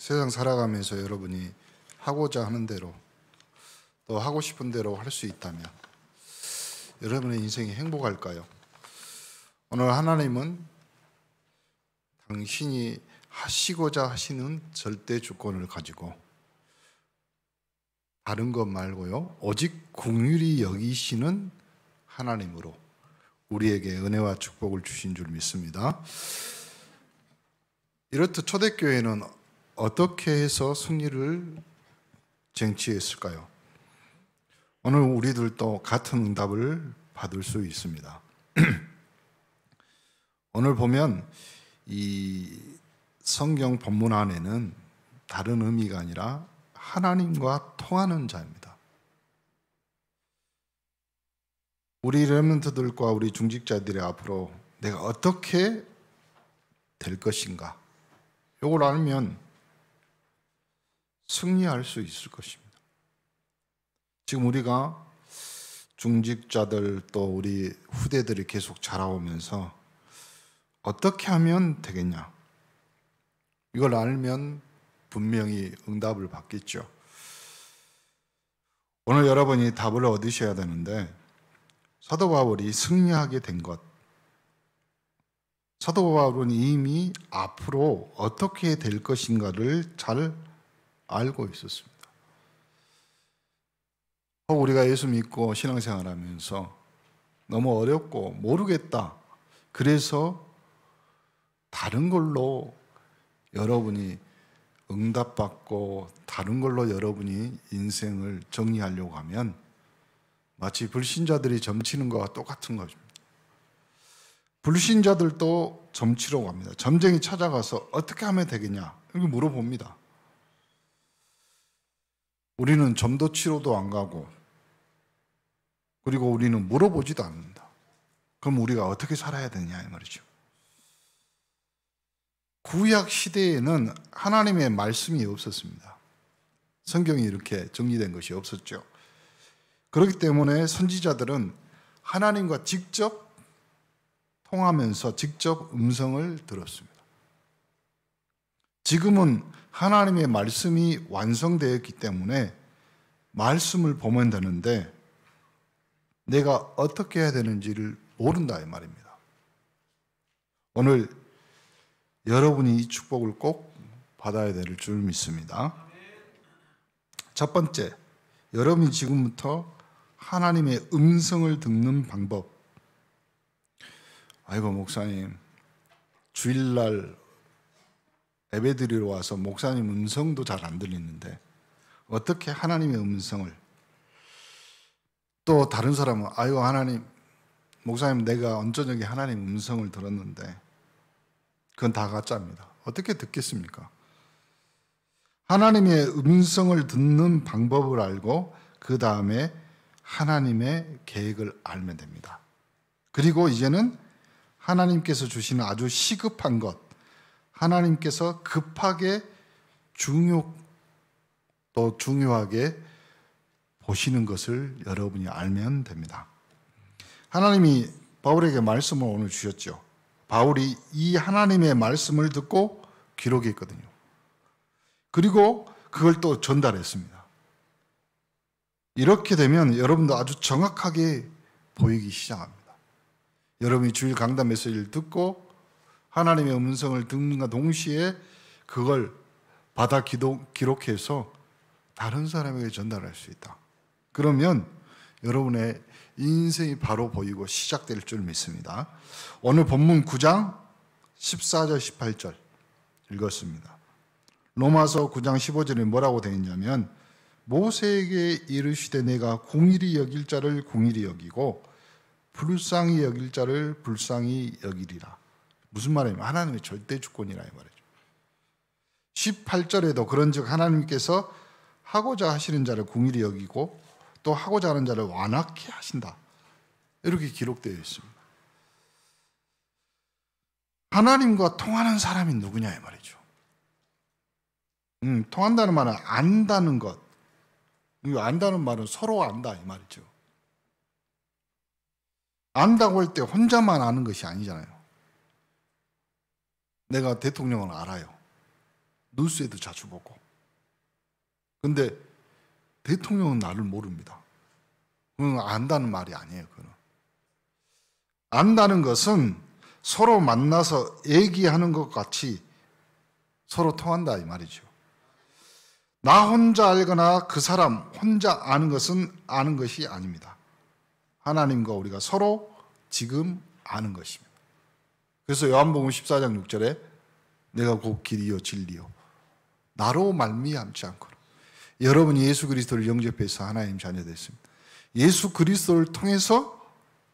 세상 살아가면서 여러분이 하고자 하는 대로 또 하고 싶은 대로 할 수 있다면 여러분의 인생이 행복할까요? 오늘 하나님은 당신이 하시고자 하시는 절대 주권을 가지고 다른 것 말고요, 오직 긍휼히 여기시는 하나님으로 우리에게 은혜와 축복을 주신 줄 믿습니다. 이렇듯 초대교회는 어떻게 해서 승리를 쟁취했을까요? 오늘 우리들도 같은 응답을 받을 수 있습니다. 오늘 보면 이 성경 본문 안에는 다른 의미가 아니라 하나님과 통하는 자입니다. 우리 렘넌트들과 우리 중직자들의 앞으로 내가 어떻게 될 것인가, 이걸 알면 승리할 수 있을 것입니다. 지금 우리가 중직자들 또 우리 후대들이 계속 자라오면서 어떻게 하면 되겠냐, 이걸 알면 분명히 응답을 받겠죠. 오늘 여러분이 답을 얻으셔야 되는데, 사도 바울이 승리하게 된 것, 사도 바울은 이미 앞으로 어떻게 될 것인가를 잘 알고 있었습니다. 우리가 예수 믿고 신앙생활하면서 너무 어렵고 모르겠다, 그래서 다른 걸로 여러분이 응답받고 다른 걸로 여러분이 인생을 정리하려고 하면 마치 불신자들이 점치는 것과 똑같은 것입니다. 불신자들도 점치러 갑니다. 점쟁이 찾아가서 어떻게 하면 되겠냐 이렇게 물어봅니다. 우리는 점도 치러도 안 가고, 그리고 우리는 물어보지도 않는다. 그럼 우리가 어떻게 살아야 되냐 이 말이죠. 구약 시대에는 하나님의 말씀이 없었습니다. 성경이 이렇게 정리된 것이 없었죠. 그렇기 때문에 선지자들은 하나님과 직접 통하면서 직접 음성을 들었습니다. 지금은 하나님의 말씀이 완성되었기 때문에 말씀을 보면 되는데 내가 어떻게 해야 되는지를 모른다 이 말입니다. 오늘 여러분이 이 축복을 꼭 받아야 될 줄 믿습니다. 첫 번째, 여러분이 지금부터 하나님의 음성을 듣는 방법. 아이고 목사님, 주일날 예배드리러 와서 목사님 음성도 잘 안 들리는데 어떻게 하나님의 음성을, 또 다른 사람은 아이고 하나님, 목사님 내가 언저녁에 하나님 음성을 들었는데 그건 다 가짜입니다. 어떻게 듣겠습니까? 하나님의 음성을 듣는 방법을 알고 그 다음에 하나님의 계획을 알면 됩니다. 그리고 이제는 하나님께서 주시는 아주 시급한 것, 하나님께서 급하게 또 중요하게 보시는 것을 여러분이 알면 됩니다. 하나님이 바울에게 말씀을 오늘 주셨죠. 바울이 이 하나님의 말씀을 듣고 기록했거든요. 그리고 그걸 또 전달했습니다. 이렇게 되면 여러분도 아주 정확하게 보이기 시작합니다. 여러분이 주일 강단 메시지를 듣고 하나님의 음성을 듣는과 동시에 그걸 받아 기록해서 다른 사람에게 전달할 수 있다. 그러면 여러분의 인생이 바로 보이고 시작될 줄 믿습니다. 오늘 본문 9장 14절 18절 읽었습니다. 로마서 9장 15절에 뭐라고 되어 있냐면, 모세에게 이르시되 내가 공의히 여길 자를 공의히 여기고 불쌍히 여길 자를 불쌍히 여기리라. 무슨 말이냐면 하나님의 절대 주권이라 이 말이죠. 18절에도 그런즉 하나님께서 하고자 하시는 자를 공의히 여기고 또 하고자 하는 자를 완악히 하신다, 이렇게 기록되어 있습니다. 하나님과 통하는 사람이 누구냐 이 말이죠. 통한다는 말은 안다는 것, 안다는 말은 서로 안다 이 말이죠. 안다고 할 때 혼자만 아는 것이 아니잖아요. 내가 대통령을 알아요. 뉴스에도 자주 보고. 근데 대통령은 나를 모릅니다. 그건 안다는 말이 아니에요. 그건. 안다는 것은 서로 만나서 얘기하는 것 같이 서로 통한다 이 말이죠. 나 혼자 알거나 그 사람 혼자 아는 것은 아는 것이 아닙니다. 하나님과 우리가 서로 지금 아는 것입니다. 그래서 요한복음 14장 6절에 내가 곧 길이요 진리요 나로 말미암지 않고는 여러분이 예수 그리스도를 영접해서 하나님 자녀 됐습니다. 예수 그리스도를 통해서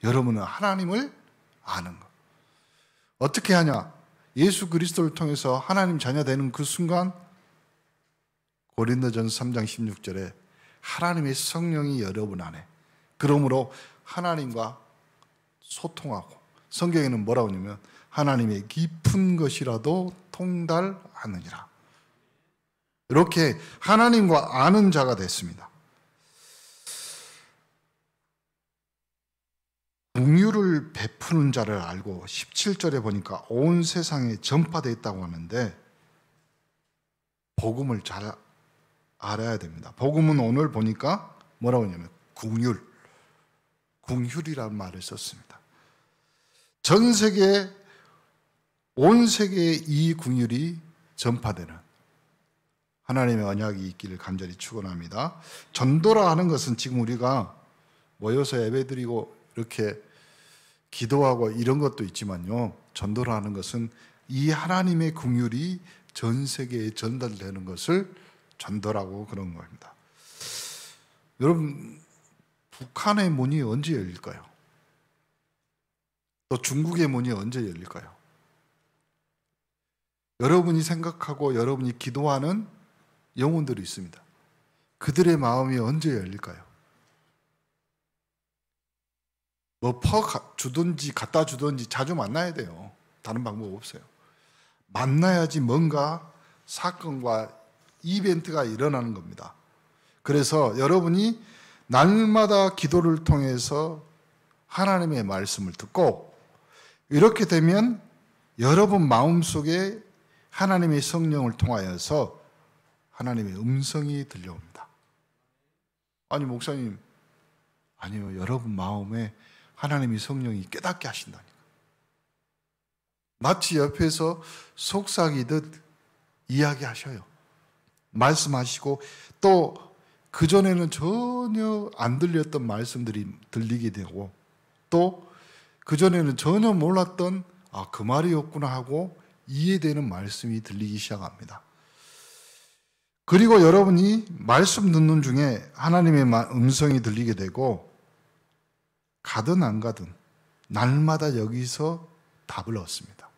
여러분은 하나님을 아는 것. 어떻게 하냐? 예수 그리스도를 통해서 하나님 자녀 되는 그 순간 고린도전서 3장 16절에 하나님의 성령이 여러분 안에, 그러므로 하나님과 소통하고, 성경에는 뭐라고 하냐면 하나님의 깊은 것이라도 통달하느니라. 이렇게 하나님과 아는 자가 됐습니다. 긍휼을 베푸는 자를 알고 17절에 보니까 온 세상에 전파되어 있다고 하는데 복음을 잘 알아야 됩니다. 복음은 오늘 보니까 뭐라고 하냐면 긍휼이라는 말을 썼습니다. 전 세계, 온 세계에 이 긍휼이 전파되는 하나님의 언약이 있기를 간절히 축원합니다. 전도라 하는 것은 지금 우리가 모여서 예배드리고 이렇게 기도하고 이런 것도 있지만요, 전도라 하는 것은 이 하나님의 긍휼이 전 세계에 전달되는 것을 전도라고 그런 겁니다. 여러분, 북한의 문이 언제 열릴까요? 또 중국의 문이 언제 열릴까요? 여러분이 생각하고 여러분이 기도하는 영혼들이 있습니다. 그들의 마음이 언제 열릴까요? 뭐 주든지 갖다 주든지 자주 만나야 돼요. 다른 방법 없어요. 만나야지 뭔가 사건과 이벤트가 일어나는 겁니다. 그래서 여러분이 날마다 기도를 통해서 하나님의 말씀을 듣고, 이렇게 되면 여러분 마음속에 하나님의 성령을 통하여서 하나님의 음성이 들려옵니다. 아니 목사님, 아니요, 여러분 마음에 하나님의 성령이 깨닫게 하신다니까. 마치 옆에서 속삭이듯 이야기하셔요. 말씀하시고, 또 그전에는 전혀 안 들렸던 말씀들이 들리게 되고, 또 그전에는 전혀 몰랐던 그 말이었구나 하고 이해되는 말씀이 들리기 시작합니다. 그리고 여러분이 말씀 듣는 중에 하나님의 음성이 들리게 되고, 가든 안 가든 날마다 여기서 답을 얻습니다.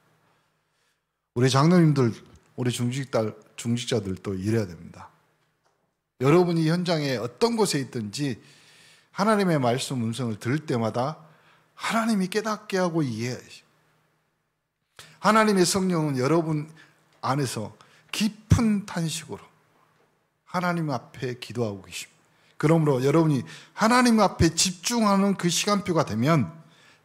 우리 장로님들, 우리 중직자들도 이래야 됩니다. 여러분이 현장에 어떤 곳에 있든지 하나님의 말씀 음성을 들을 때마다 하나님이 깨닫게 하고 이해하시. 하나님의 성령은 여러분 안에서 깊은 탄식으로 하나님 앞에 기도하고 계십니다. 그러므로 여러분이 하나님 앞에 집중하는 그 시간표가 되면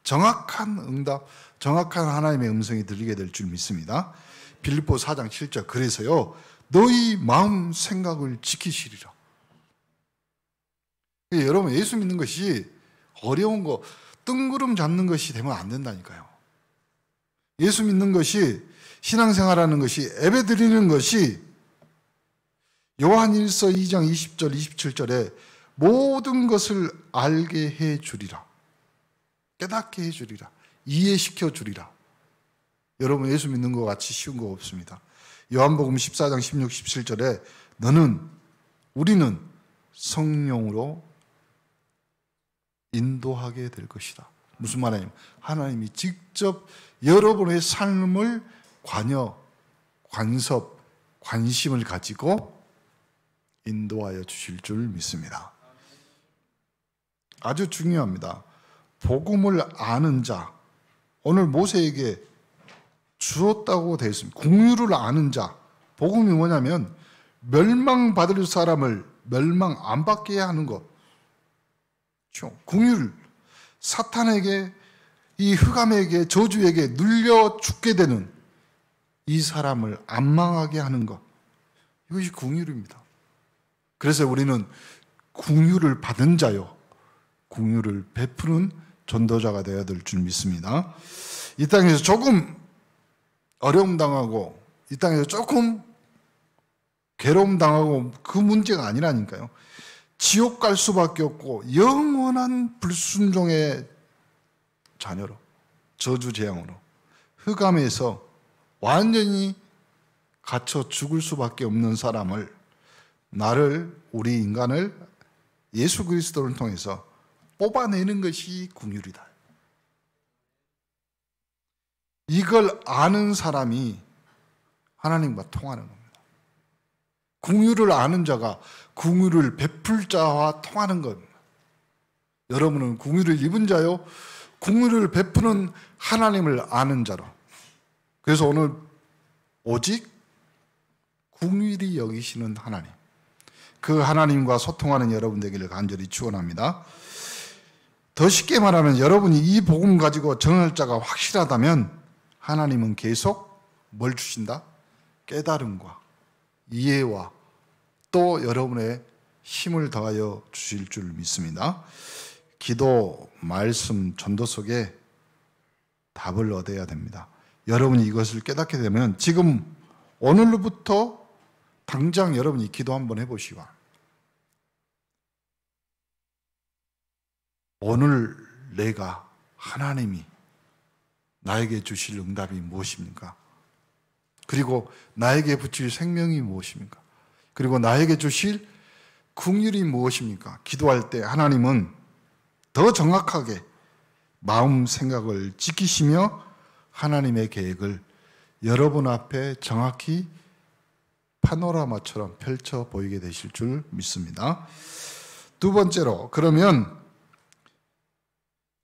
정확한 응답, 정확한 하나님의 음성이 들리게 될 줄 믿습니다. 빌립보 4장 7절, 그래서요 너희 마음 생각을 지키시리라. 여러분, 예수 믿는 것이 어려운 거, 뜬구름 잡는 것이 되면 안 된다니까요. 예수 믿는 것이, 신앙생활하는 것이, 예배드리는 것이 요한일서 2장 20절 27절에 모든 것을 알게 해 주리라, 깨닫게 해 주리라, 이해시켜 주리라. 여러분, 예수 믿는 것 같이 쉬운 거 없습니다. 요한복음 14장 16, 17절에 우리는 성령으로 인도하게 될 것이다. 무슨 말이냐면 하나님이 직접 여러분의 삶을 관심을 가지고 인도하여 주실 줄 믿습니다. 아주 중요합니다. 복음을 아는 자, 오늘 모세에게 주었다고 되어 있습니다. 긍휼을 아는 자, 복음이 뭐냐면 멸망받을 사람을 멸망 안 받게 하는 것. 긍휼, 사탄에게, 이 흑암에게, 저주에게 눌려 죽게 되는 이 사람을 안 망하게 하는 것, 이것이 긍휼입니다. 그래서 우리는 긍휼을 받은 자요, 긍휼을 베푸는 전도자가 되어야 될 줄 믿습니다. 이 땅에서 조금 어려움 당하고 이 땅에서 조금 괴로움 당하고 그 문제가 아니라니까요. 지옥 갈 수밖에 없고 영원한 불순종의 자녀로, 저주재앙으로 흑암에서 완전히 갇혀 죽을 수밖에 없는 사람을, 나를, 우리 인간을 예수 그리스도를 통해서 뽑아내는 것이 긍휼이다. 이걸 아는 사람이 하나님과 통하는 겁니다. 긍휼을 아는 자가 긍휼을 베풀 자와 통하는 겁니다. 여러분은 긍휼을 입은 자요, 긍휼을 베푸는 하나님을 아는 자로. 그래서 오늘 오직 긍휼히 여기시는 하나님, 그 하나님과 소통하는 여러분 되기를 간절히 축원합니다. 더 쉽게 말하면 여러분이 이 복음 가지고 정할 자가 확실하다면 하나님은 계속 뭘 주신다? 깨달음과 이해와 또 여러분의 힘을 더하여 주실 줄 믿습니다. 기도, 말씀, 전도 속에 답을 얻어야 됩니다. 여러분이 이것을 깨닫게 되면 지금 오늘부터 당장 여러분이 기도 한번 해보시고, 오늘 내가, 하나님이 나에게 주실 응답이 무엇입니까? 그리고 나에게 붙일 생명이 무엇입니까? 그리고 나에게 주실 긍휼이 무엇입니까? 기도할 때 하나님은 더 정확하게 마음 생각을 지키시며 하나님의 계획을 여러분 앞에 정확히 파노라마처럼 펼쳐 보이게 되실 줄 믿습니다. 두 번째로, 그러면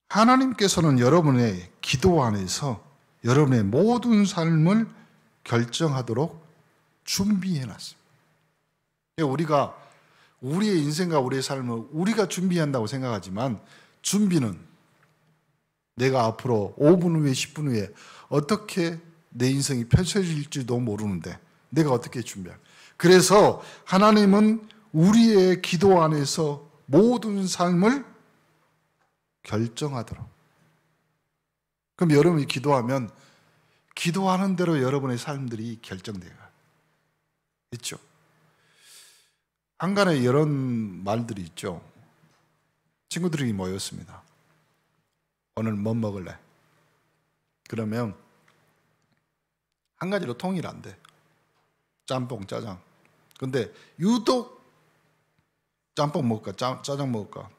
하나님께서는 여러분의 기도 안에서 여러분의 모든 삶을 결정하도록 준비해 놨습니다. 우리가 우리의 인생과 우리의 삶을 우리가 준비한다고 생각하지만, 준비는 내가 앞으로 5분 후에 10분 후에 어떻게 내 인생이 펼쳐질지도 모르는데 내가 어떻게 준비할까? 그래서 하나님은 우리의 기도 안에서 모든 삶을 결정하도록. 그럼 여러분이 기도하면 기도하는 대로 여러분의 삶들이 결정돼요. 있죠? 한간에 이런 말들이 있죠. 친구들이 모였습니다. 오늘 뭐 먹을래? 그러면 한 가지로 통일 안 돼. 짬뽕, 짜장. 근데 유독 짬뽕 먹을까, 짜장 먹을까?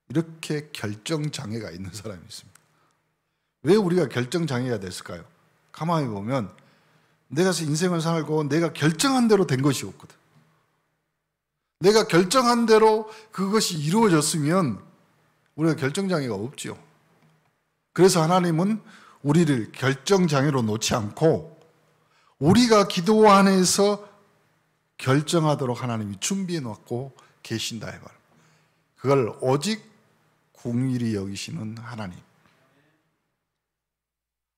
이렇게 결정장애가 있는 사람이 있습니다. 왜 우리가 결정장애가 됐을까요? 가만히 보면 내가 인생을 살고 내가 결정한 대로 된 것이 없거든. 내가 결정한 대로 그것이 이루어졌으면 우리가 결정장애가 없지요. 그래서 하나님은 우리를 결정장애로 놓지 않고 우리가 기도 안에서 결정하도록 하나님이 준비해 놓고 계신다 이 말. 그걸 오직 긍휼히 여기시는 하나님.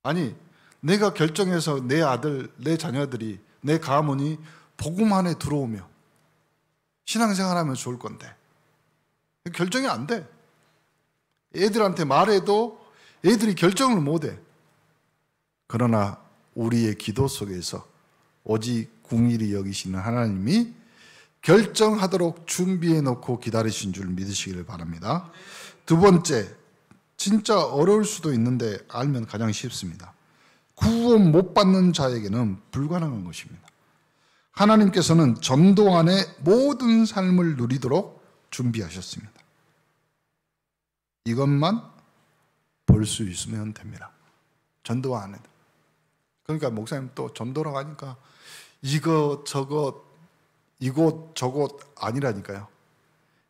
아니, 내가 결정해서 내 아들, 내 자녀들이, 내 가문이 복음 안에 들어오며 신앙생활하면 좋을 건데 결정이 안 돼. 애들한테 말해도 애들이 결정을 못 해. 그러나 우리의 기도 속에서 오직 긍휼히 여기시는 하나님이 결정하도록 준비해 놓고 기다리신 줄 믿으시기를 바랍니다. 두 번째, 진짜 어려울 수도 있는데 알면 가장 쉽습니다. 구원 못 받는 자에게는 불가능한 것입니다. 하나님께서는 전도 안에 모든 삶을 누리도록 준비하셨습니다. 이것만 볼 수 있으면 됩니다. 전도 안에. 그러니까 목사님 또 전도라고 하니까 이것 저것 이곳 저곳 아니라니까요.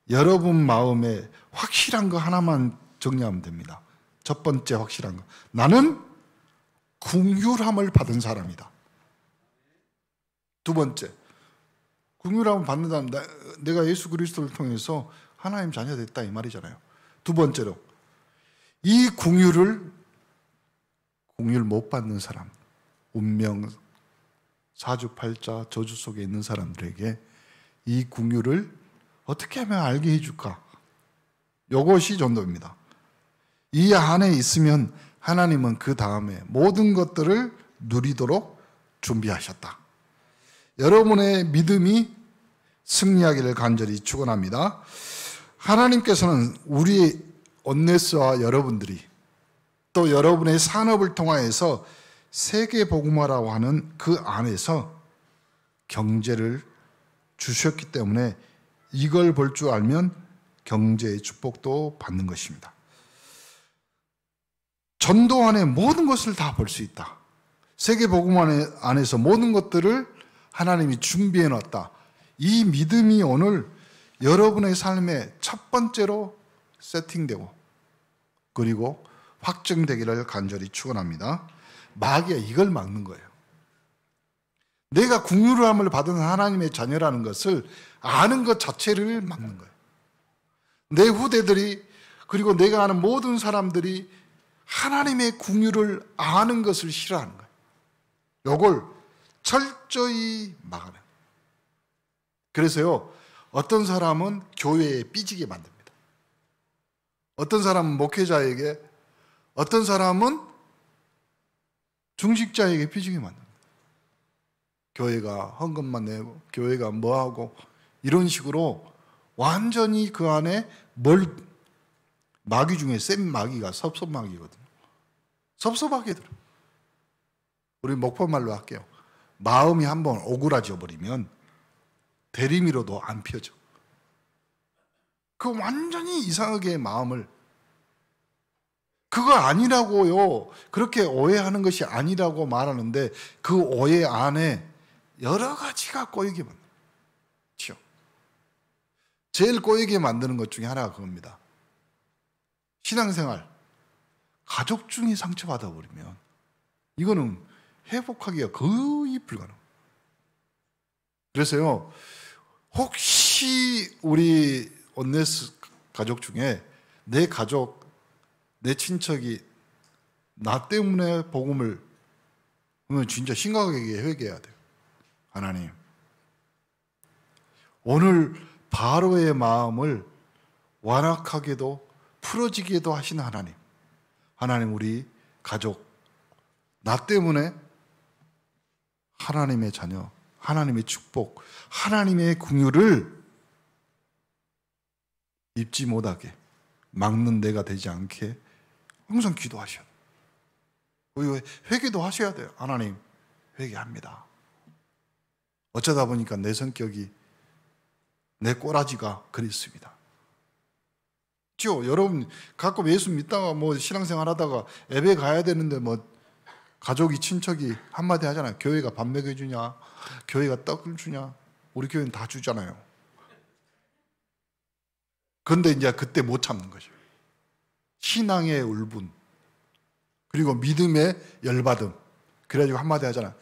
여러분 마음에 확실한 거 하나만 정리하면 됩니다. 첫 번째 확실한 거, 나는 긍휼함을 받은 사람이다. 두 번째, 긍휼함을 받는다면 내가 예수 그리스도를 통해서 하나님 자녀 됐다 이 말이잖아요. 두 번째로, 이 긍휼을 긍휼 못 받는 사람, 운명 사주팔자 저주 속에 있는 사람들에게 이 긍휼을 어떻게 하면 알게 해줄까? 이것이 전도입니다. 이 안에 있으면 하나님은 그 다음에 모든 것들을 누리도록 준비하셨다. 여러분의 믿음이 승리하기를 간절히 축원합니다. 하나님께서는 우리 온네스와 여러분들이 또 여러분의 산업을 통하여서 세계복음화라고 하는 그 안에서 경제를 주셨기 때문에 이걸 볼 줄 알면 경제의 축복도 받는 것입니다. 전도 안에 모든 것을 다 볼 수 있다. 세계복음화 안에서 모든 것들을 하나님이 준비해 놨다. 이 믿음이 오늘 여러분의 삶에 첫 번째로 세팅되고 그리고 확정되기를 간절히 축원합니다. 마귀가 이걸 막는 거예요. 내가 긍휼함을 받은 하나님의 자녀라는 것을 아는 것 자체를 막는 거예요. 내 후대들이 그리고 내가 아는 모든 사람들이 하나님의 긍휼을 아는 것을 싫어하는 거예요. 이걸 철저히 막아내요. 그래서요, 어떤 사람은 교회에 삐지게 만듭니다. 어떤 사람은 목회자에게, 어떤 사람은 중직자에게 삐지게 만듭니다. 교회가 헌금만 내고, 교회가 뭐하고, 이런 식으로 완전히 그 안에 마귀 중에 센 마귀가 섭섭마귀거든요. 섭섭하게 들어. 우리 목포말로 할게요. 마음이 한번 오그라져 버리면 대리미로도 안 펴져. 그 완전히 이상하게 마음을, 그거 아니라고요. 그렇게 오해하는 것이 아니라고 말하는데 그 오해 안에 여러 가지가 꼬이게 만들죠. 제일 꼬이게 만드는 것 중에 하나가 그겁니다. 신앙생활, 가족 중에 상처받아 버리면 이거는 회복하기가 거의 불가능. 그래서요, 혹시 우리 온네스 가족 중에 내 가족, 내 친척이 나 때문에 복음을, 그러면 진짜 심각하게 회개해야 돼요. 하나님, 오늘 바로의 마음을 완악하게도 풀어지게도 하신 하나님, 하나님 우리 가족, 나 때문에 하나님의 자녀, 하나님의 축복, 하나님의 긍휼을 입지 못하게 막는 내가 되지 않게 항상 기도하셔야 돼요. 그리고 회개도 하셔야 돼요. 하나님, 회개합니다. 어쩌다 보니까 내 성격이, 내 꼬라지가 그랬습니다. 여러분 가끔 예수 믿다가 뭐 신앙생활 하다가 예배 가야 되는데 뭐 가족이 친척이 한마디 하잖아요. 교회가 밥 먹여주냐, 교회가 떡을 주냐. 우리 교회는 다 주잖아요. 그런데 이제 그때 못 참는 거죠. 신앙의 울분, 그리고 믿음의 열받음. 그래가지고 한마디 하잖아요.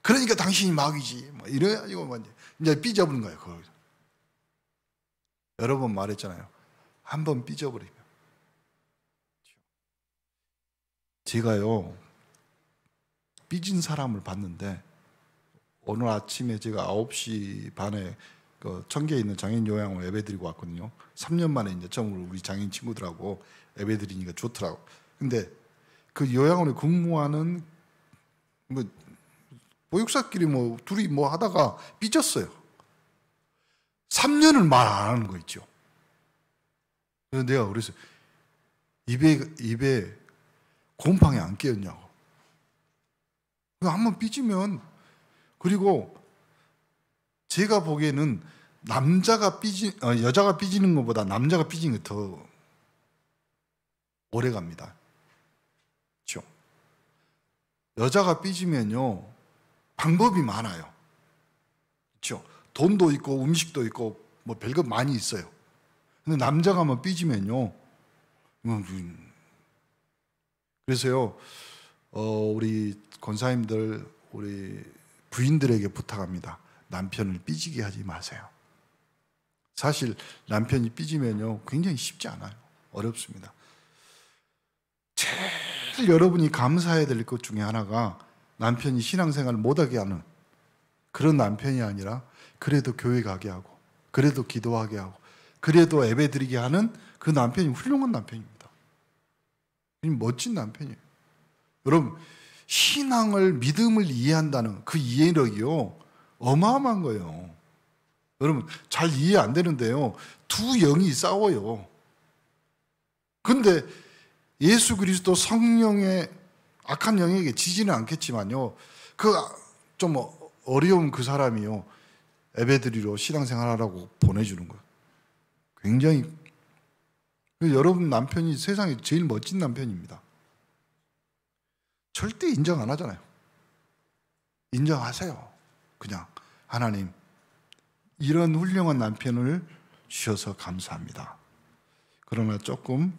그러니까 당신이 마귀지. 뭐 이래가지고 이제 삐져버린 거예요. 거기서. 여러 번 말했잖아요. 한 번 삐져버리면. 제가요, 삐진 사람을 봤는데, 오늘 아침에 제가 9시 반에 그 청계에 있는 장애인 요양원 예배 드리고 왔거든요. 3년 만에 이제 처음으로 우리 장애인 친구들하고 예배 드리니까 좋더라고. 근데 그 요양원에 근무하는 뭐 보육사끼리 뭐 둘이 뭐 하다가 삐졌어요. 3년을 말 안 하는 거 있죠. 그래서 내가 그래서 입에 곰팡이 안 끼었냐고. 한번 삐지면, 그리고 제가 보기에는 여자가 삐지는 것보다 남자가 삐지는 게 더 오래 갑니다. 그렇죠? 여자가 삐지면요, 방법이 많아요. 그렇죠? 돈도 있고 음식도 있고 뭐 별것 많이 있어요. 근데 남자가 한번 삐지면요, 그래서요, 우리 권사님들, 우리 부인들에게 부탁합니다. 남편을 삐지게 하지 마세요. 사실 남편이 삐지면요, 굉장히 쉽지 않아요. 어렵습니다. 제일 여러분이 감사해야 될 것 중에 하나가 남편이 신앙생활을 못하게 하는 그런 남편이 아니라 그래도 교회 가게 하고, 그래도 기도하게 하고, 그래도 예배 드리게 하는 그 남편이 훌륭한 남편입니다. 멋진 남편이에요. 여러분, 신앙을, 믿음을 이해한다는 그 이해력이요, 어마어마한 거예요. 여러분, 잘 이해 안 되는데요, 두 영이 싸워요. 근데 예수 그리스도 성령의 악한 영에게 지지는 않겠지만요, 그 좀 어려운 그 사람이요, 예배드리러 신앙생활하라고 보내주는 거예요. 굉장히, 여러분 남편이 세상에 제일 멋진 남편입니다. 절대 인정 안 하잖아요. 인정하세요. 그냥 하나님, 이런 훌륭한 남편을 주셔서 감사합니다. 그러나 조금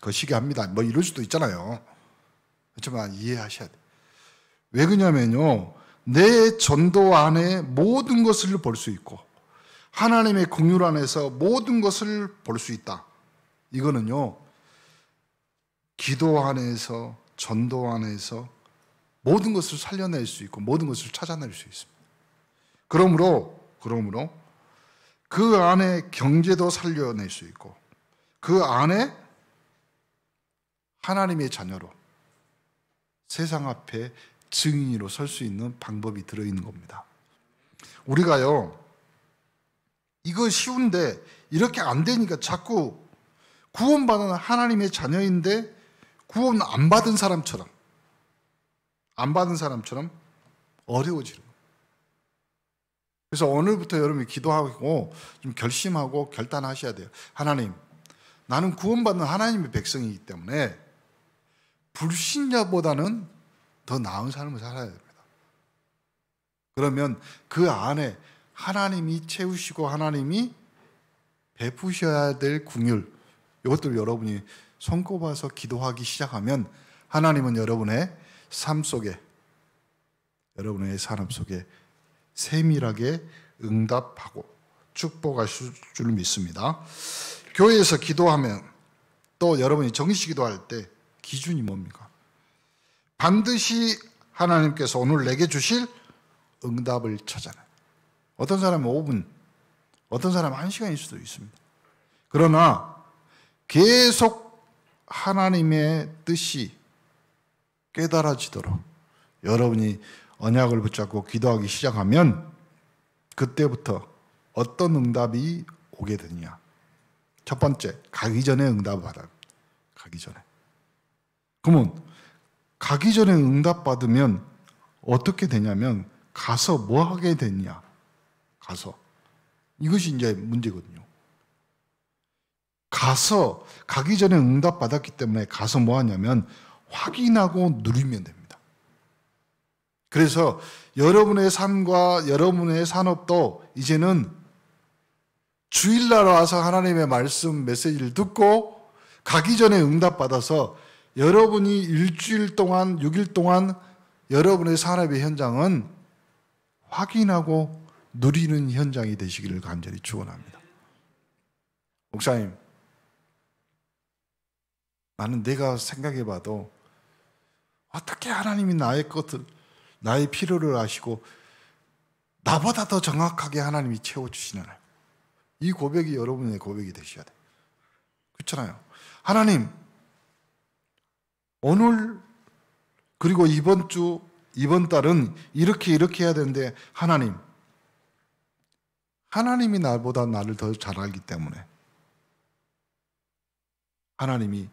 거시기 합니다. 뭐 이럴 수도 있잖아요. 그렇지만 이해하셔야 돼요. 왜 그러냐면요, 내 전도 안에 모든 것을 볼 수 있고 하나님의 긍휼 안에서 모든 것을 볼 수 있다. 이거는요, 기도 안에서, 전도 안에서 모든 것을 살려낼 수 있고 모든 것을 찾아낼 수 있습니다. 그러므로 그 안에 경제도 살려낼 수 있고 그 안에 하나님의 자녀로 세상 앞에 증인으로 설 수 있는 방법이 들어있는 겁니다. 우리가요, 이거 쉬운데 이렇게 안 되니까 자꾸 구원받은 하나님의 자녀인데 구원 안 받은 사람처럼 어려워지는 거예요. 그래서 오늘부터 여러분이 기도하고 좀 결심하고 결단하셔야 돼요. 하나님, 나는 구원받는 하나님의 백성이기 때문에 불신자보다는 더 나은 삶을 살아야 됩니다. 그러면 그 안에 하나님이 채우시고 하나님이 베푸셔야 될 긍휼, 이것들 여러분이 손꼽아서 기도하기 시작하면 하나님은 여러분의 삶 속에, 여러분의 삶 속에 세밀하게 응답하고 축복하실 줄 믿습니다. 교회에서 기도하면 또 여러분이 정식 기도할 때 기준이 뭡니까? 반드시 하나님께서 오늘 내게 주실 응답을 찾아내요. 어떤 사람은 5분, 어떤 사람은 1시간일 수도 있습니다. 그러나 계속 하나님의 뜻이 깨달아지도록 여러분이 언약을 붙잡고 기도하기 시작하면 그때부터 어떤 응답이 오게 되느냐. 첫 번째, 가기 전에 응답을 받아요. 가기 전에. 그러면 가기 전에 응답받으면 어떻게 되냐면 가서 뭐 하게 되냐. 가서. 이것이 이제 문제거든요. 가기 전에 응답받았기 때문에 가서 뭐 하냐면 확인하고 누리면 됩니다. 그래서 여러분의 삶과 여러분의 산업도 이제는 주일날 와서 하나님의 말씀 메시지를 듣고 가기 전에 응답받아서 여러분이 일주일 동안, 6일 동안 여러분의 산업의 현장은 확인하고 누리는 현장이 되시기를 간절히 축원합니다. 목사님, 나는 내가 생각해봐도 어떻게 하나님이 나의 것들, 나의 필요를 아시고 나보다 더 정확하게 하나님이 채워주시나요? 이 고백이 여러분의 고백이 되셔야 돼요. 그렇잖아요. 하나님, 오늘 그리고 이번 주, 이번 달은 이렇게 해야 되는데 하나님이 나보다 나를 더 잘 알기 때문에 하나님이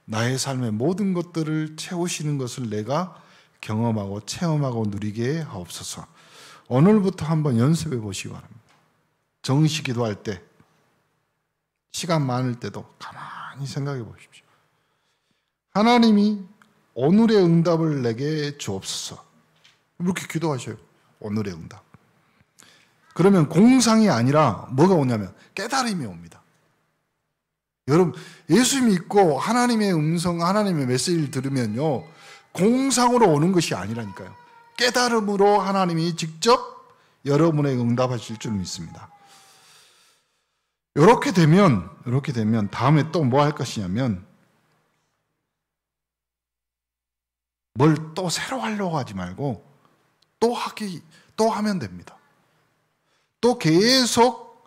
나의 삶의 모든 것들을 채우시는 것을 내가 경험하고 체험하고 누리게 하옵소서. 오늘부터 한번 연습해 보시기 바랍니다. 정시 기도할 때, 시간 많을 때도 가만히 생각해 보십시오. 하나님이 오늘의 응답을 내게 주옵소서. 이렇게 기도하셔요. 오늘의 응답. 그러면 공상이 아니라 뭐가 오냐면 깨달음이 옵니다. 여러분, 예수 믿고 하나님의 음성, 하나님의 메시지를 들으면요, 공상으로 오는 것이 아니라니까요. 깨달음으로 하나님이 직접 여러분의 응답하실 줄 믿습니다. 이렇게 되면 다음에 또 뭐 할 것이냐면 뭘 또 새로 하려고 하지 말고 또 하면 됩니다. 또 계속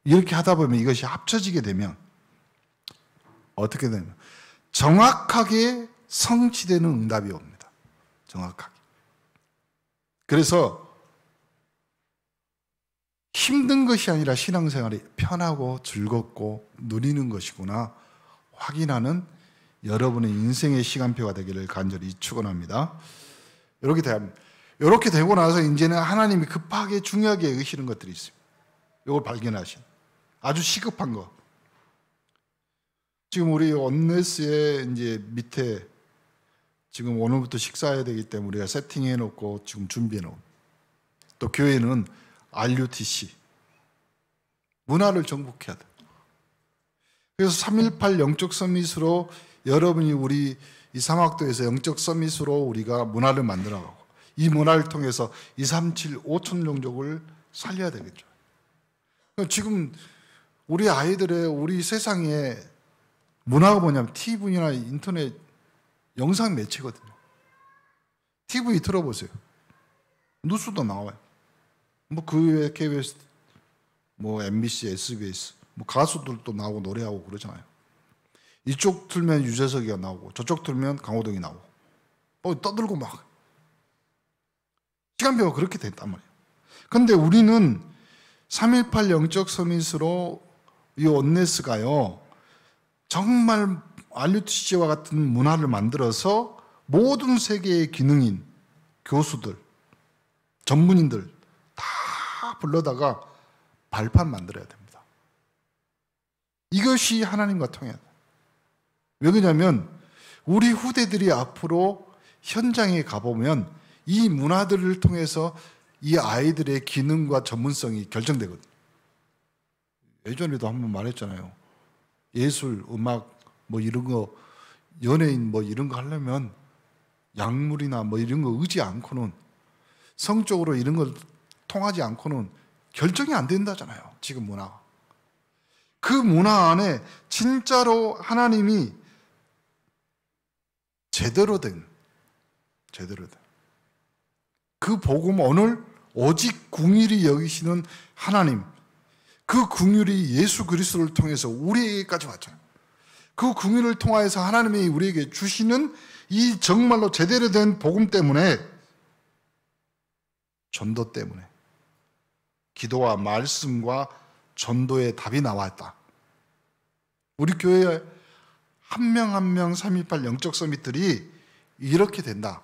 이렇게 하다 보면 이것이 합쳐지게 되면 어떻게 되냐면 정확하게 성취되는 응답이 옵니다. 정확하게. 그래서 힘든 것이 아니라 신앙생활이 편하고 즐겁고 누리는 것이구나 확인하는 여러분의 인생의 시간표가 되기를 간절히 축원합니다. 이렇게 되고 나서 이제는 하나님이 급하게 중요하게 여기시는 것들이 있어요. 이걸 발견하신 아주 시급한 거. 지금 우리 온네스의 이제 밑에 지금 오늘부터 식사해야 되기 때문에 우리가 세팅해 놓고 지금 준비해 놓고 또 교회는 RUTC 문화를 정복해야 돼. 그래서 3.18 영적 서밋으로 여러분이 우리 이 사막도에서 영적 서밋으로 우리가 문화를 만들어가고 이 문화를 통해서 237 5천 종족을 살려야 되겠죠. 지금 우리 아이들의 우리 세상에 문화가 뭐냐면 TV나 인터넷 영상 매체거든요. TV 틀어보세요. 뉴스도 나와요. 뭐 그 외에 KBS, 뭐 MBC, SBS, 뭐 가수들도 나오고 노래하고 그러잖아요. 이쪽 틀면 유재석이가 나오고 저쪽 틀면 강호동이 나오고 떠들고 막 시간표가 그렇게 됐단 말이에요. 그런데 우리는 3.18 영적 서밋으로 이 온네스가요 정말 RUTC와 같은 문화를 만들어서 모든 세계의 기능인 교수들, 전문인들 다 불러다가 발판 만들어야 됩니다. 이것이 하나님과 통해야 돼요. 왜 그러냐면 우리 후대들이 앞으로 현장에 가보면 이 문화들을 통해서 이 아이들의 기능과 전문성이 결정되거든요. 예전에도 한번 말했잖아요. 예술, 음악, 뭐 이런 거, 연예인 뭐 이런 거 하려면 약물이나 뭐 이런 거 의지 않고는 성적으로 이런 걸 통하지 않고는 결정이 안 된다잖아요. 지금 문화. 그 문화 안에 진짜로 하나님이 제대로 된 그 복음 오늘 오직 궁일이 여기시는 하나님, 그 궁일이 예수 그리스도를 통해서 우리에게까지 왔잖아요. 그 궁일을 통하여서 하나님이 우리에게 주시는 이 정말로 제대로 된 복음 때문에, 전도 때문에, 기도와 말씀과 전도의 답이 나왔다. 우리 교회 한 명 한 명 3.18 영적 서밋들이 이렇게 된다.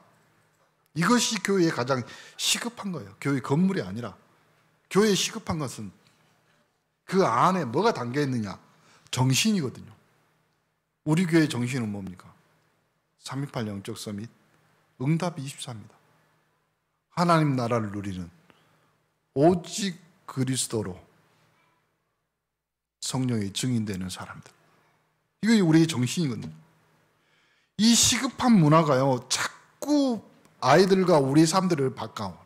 이것이 교회에 가장 시급한 거예요. 교회 건물이 아니라 교회에 시급한 것은 그 안에 뭐가 담겨 있느냐? 정신이거든요. 우리 교회의 정신은 뭡니까? 3.18 영적 서밋 응답 24입니다. 하나님 나라를 누리는 오직 그리스도로 성령의 증인되는 사람들. 이게 우리의 정신이거든요. 이 시급한 문화가요, 자꾸 아이들과 우리 삶들을 바꿔.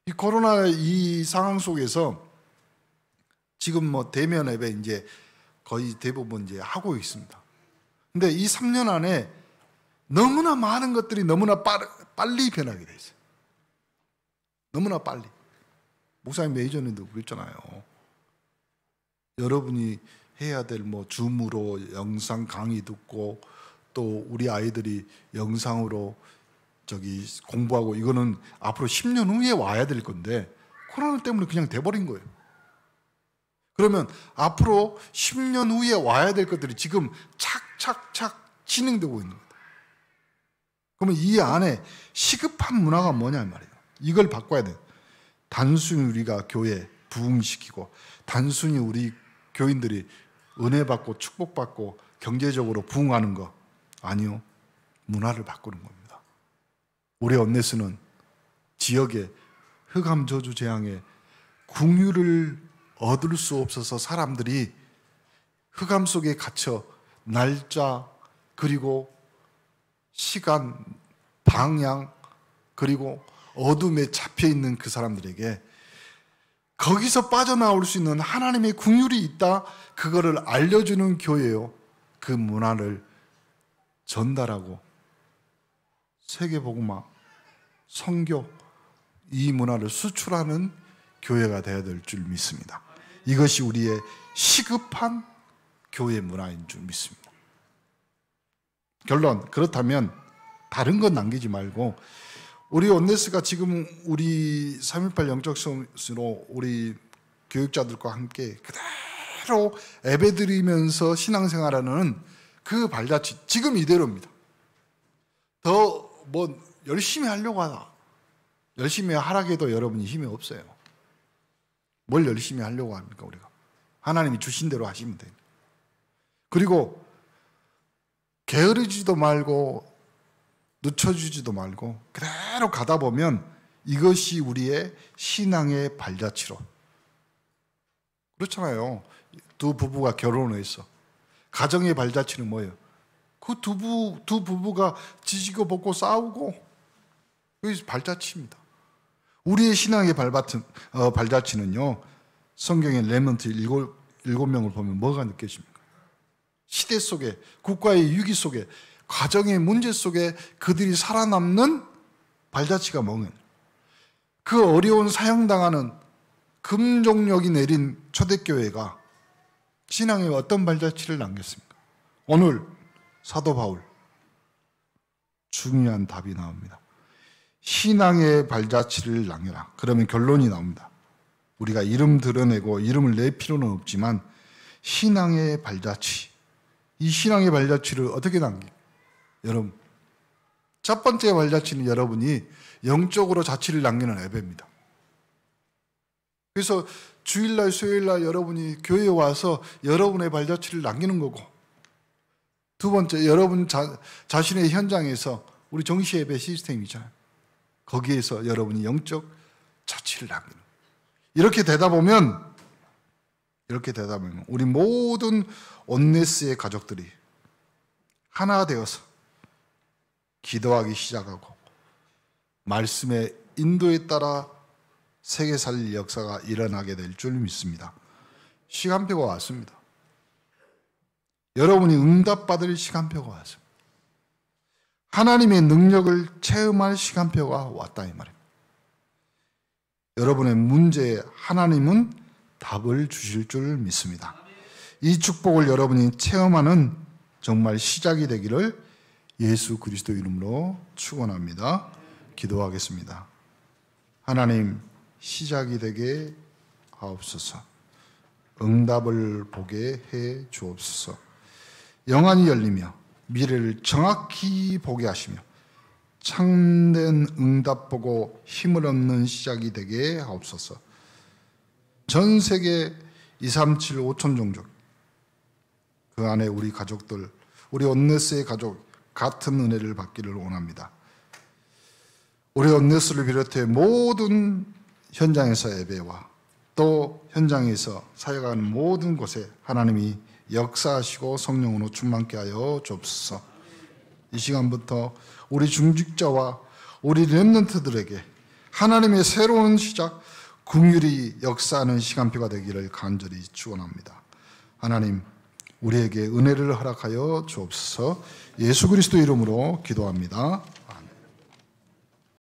이 코로나 이 상황 속에서 지금 뭐 대면 앱에 이제 거의 대부분 이제 하고 있습니다. 근데 이 3년 안에 너무나 많은 것들이 너무나 빨리 변하게 돼 있어요. 너무나 빨리. 목사님 예전에도 그랬잖아요. 여러분이 해야 될 뭐 줌으로 영상 강의 듣고 또 우리 아이들이 영상으로 공부하고 이거는 앞으로 10년 후에 와야 될 건데 코로나 때문에 그냥 돼버린 거예요. 그러면 앞으로 10년 후에 와야 될 것들이 지금 착착착 진행되고 있는 거다. 그러면 이 안에 시급한 문화가 뭐냐 말이에요. 이걸 바꿔야 돼요. 단순히 우리가 교회 부흥시키고 단순히 우리 교인들이 은혜 받고 축복받고 경제적으로 부흥하는 거 아니요. 문화를 바꾸는 겁니다. 우리 온네스는 지역의 흑암 저주 재앙에 긍휼을 얻을 수 없어서 사람들이 흑암 속에 갇혀 날짜 그리고 시간, 방향 그리고 어둠에 잡혀있는 그 사람들에게 거기서 빠져나올 수 있는 하나님의 긍휼이 있다. 그거를 알려주는 교회요. 그 문화를 전달하고 세계복음화, 선교 이 문화를 수출하는 교회가 되어야 될 줄 믿습니다. 이것이 우리의 시급한 교회 문화인 줄 믿습니다. 결론, 그렇다면 다른 건 남기지 말고 우리 온네스가 지금 우리 3.18 영적 성으로 우리 교육자들과 함께 그대로 예배드리면서 신앙생활하는 그 발자취 지금 이대로입니다. 더 뭐 열심히 하려고 하다. 열심히 하라고 여러분이 힘이 없어요. 뭘 열심히 하려고 합니까 우리가? 하나님이 주신 대로 하시면 돼요. 그리고 게으르지도 말고 늦춰주지도 말고 그대로 가다 보면 이것이 우리의 신앙의 발자취로. 그렇잖아요. 두 부부가 결혼을 했어. 가정의 발자취는 뭐예요? 그 두 부부가 지지고 볶고 싸우고 그게 발자취입니다. 우리의 신앙의 발자취는요. 성경의 렘넌트 7명을 보면 뭐가 느껴집니까? 시대 속에, 국가의 위기 속에, 가정의 문제 속에 그들이 살아남는 발자취가 뭐냐? 그 어려운 사형당하는 금종력이 내린 초대교회가 신앙에 어떤 발자취를 남겼습니까? 오늘 사도 바울 중요한 답이 나옵니다. 신앙의 발자취를 남겨라. 그러면 결론이 나옵니다. 우리가 이름 드러내고 이름을 낼 필요는 없지만 신앙의 발자취, 이 신앙의 발자취를 어떻게 남깁니까? 여러분, 첫 번째 발자취는 여러분이 영적으로 자취를 남기는 예배입니다. 그래서 주일날, 수요일날 여러분이 교회에 와서 여러분의 발자취를 남기는 거고, 두 번째, 여러분 자신의 현장에서 우리 정시 예배 시스템 있잖아요. 거기에서 여러분이 영적 자취를 남기는 거예요. 이렇게 되다 보면 우리 모든 온네스의 가족들이 하나 되어서 기도하기 시작하고 말씀의 인도에 따라 세계 살릴 역사가 일어나게 될 줄 믿습니다. 시간표가 왔습니다. 여러분이 응답받을 시간표가 왔습니다. 하나님의 능력을 체험할 시간표가 왔다 이 말입니다. 여러분의 문제에 하나님은 답을 주실 줄 믿습니다. 이 축복을 여러분이 체험하는 정말 시작이 되기를 예수 그리스도 이름으로 축원합니다. 기도하겠습니다. 하나님, 시작이 되게 하옵소서. 응답을 보게 해 주옵소서. 영안이 열리며 미래를 정확히 보게 하시며 참된 응답 보고 힘을 얻는 시작이 되게 하옵소서. 전 세계 237 5천 종족, 그 안에 우리 가족들, 우리 온네스의 가족 같은 은혜를 받기를 원합니다. 우리 온네스를 비롯해 모든 현장에서 예배와 또 현장에서 사역하는 모든 곳에 하나님이 역사하시고 성령으로 충만케 하여 주옵소서. 이 시간부터 우리 중직자와 우리 렘넌트들에게 하나님의 새로운 시작, 긍휼이 역사하는 시간표가 되기를 간절히 축원합니다. 하나님, 우리에게 은혜를 허락하여 주옵소서. 예수 그리스도 이름으로 기도합니다.